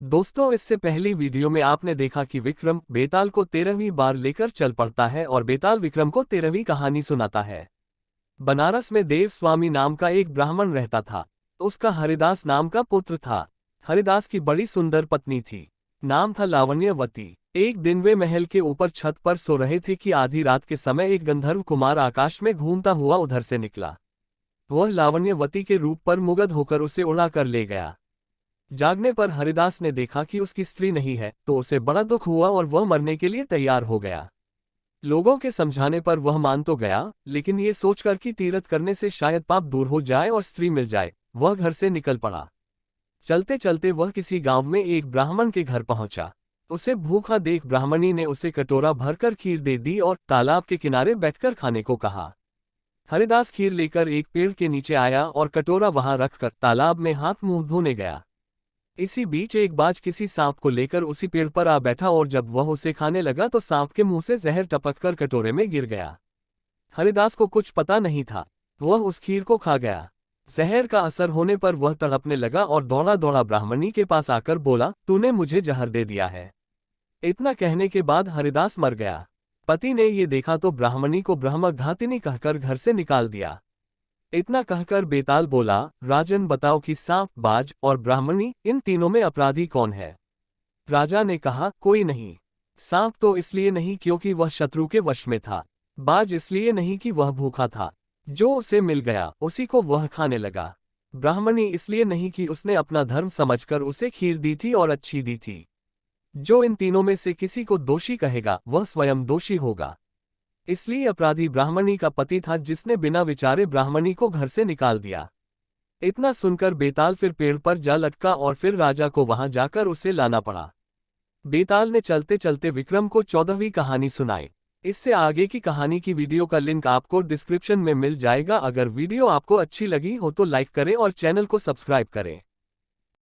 दोस्तों, इससे पहली वीडियो में आपने देखा कि विक्रम बेताल को 13वीं बार लेकर चल पड़ता है और बेताल विक्रम को 13वीं कहानी सुनाता है। बनारस में देव स्वामी नाम का एक ब्राह्मण रहता था। उसका हरिदास नाम का पुत्र था। हरिदास की बड़ी सुंदर पत्नी थी। नाम था लावण्यवती। एक दिन वे महल के ऊपर छत पर सो रहे थे कि आधी रात के समय एक गंधर्व कुमार आकाश में घूमता हुआ उधर से निकला। वह लावण्यवती के रूप पर मुग्ध होकर उसे उड़ा कर ले गया। जागने पर हरिदास ने देखा कि उसकी स्त्री नहीं है, तो उसे बड़ा दुख हुआ और वह मरने के लिए तैयार हो गया। लोगों के समझाने पर वह मान तो गया, लेकिन ये सोचकर कि तीर्थ करने से शायद पाप दूर हो जाए और स्त्री मिल जाए, वह घर से निकल पड़ा। चलते चलते वह किसी गांव में एक ब्राह्मण के घर पहुंचा। उसे भूखा देख ब्राह्मणी ने उसे कटोरा भरकर खीर दे दी और तालाब के किनारे बैठकर खाने को कहा। हरिदास खीर लेकर एक पेड़ के नीचे आया और कटोरा वहां रखकर तालाब में हाथ मुंह धोने गया। इसी बीच एक बाज किसी सांप को लेकर उसी पेड़ पर आ बैठा और जब वह उसे खाने लगा तो सांप के मुंह से जहर टपककर कटोरे में गिर गया। हरिदास को कुछ पता नहीं था, वह उस खीर को खा गया। जहर का असर होने पर वह तड़पने लगा और दौड़ा दौड़ा ब्राह्मणी के पास आकर बोला, तूने मुझे जहर दे दिया है। इतना कहने के बाद हरिदास मर गया। पति ने ये देखा तो ब्राह्मणी को ब्रह्मघातिनी कहकर घर से निकाल दिया। इतना कहकर बेताल बोला, राजन बताओ कि सांप, बाज और ब्राह्मणी, इन तीनों में अपराधी कौन है? राजा ने कहा, कोई नहीं। सांप तो इसलिए नहीं क्योंकि वह शत्रु के वश में था। बाज इसलिए नहीं कि वह भूखा था। जो उसे मिल गया उसी को वह खाने लगा। ब्राह्मणी इसलिए नहीं कि उसने अपना धर्म समझकर उसे खीर दी थी और अच्छी दी थी। जो इन तीनों में से किसी को दोषी कहेगा वह स्वयं दोषी होगा। इसलिए अपराधी ब्राह्मणी का पति था, जिसने बिना विचारे ब्राह्मणी को घर से निकाल दिया। इतना सुनकर बेताल फिर पेड़ पर जा लटका और फिर राजा को वहां जाकर उसे लाना पड़ा। बेताल ने चलते चलते विक्रम को 14वीं कहानी सुनाई। इससे आगे की कहानी की वीडियो का लिंक आपको डिस्क्रिप्शन में मिल जाएगा। अगर वीडियो आपको अच्छी लगी हो तो लाइक करें और चैनल को सब्सक्राइब करें।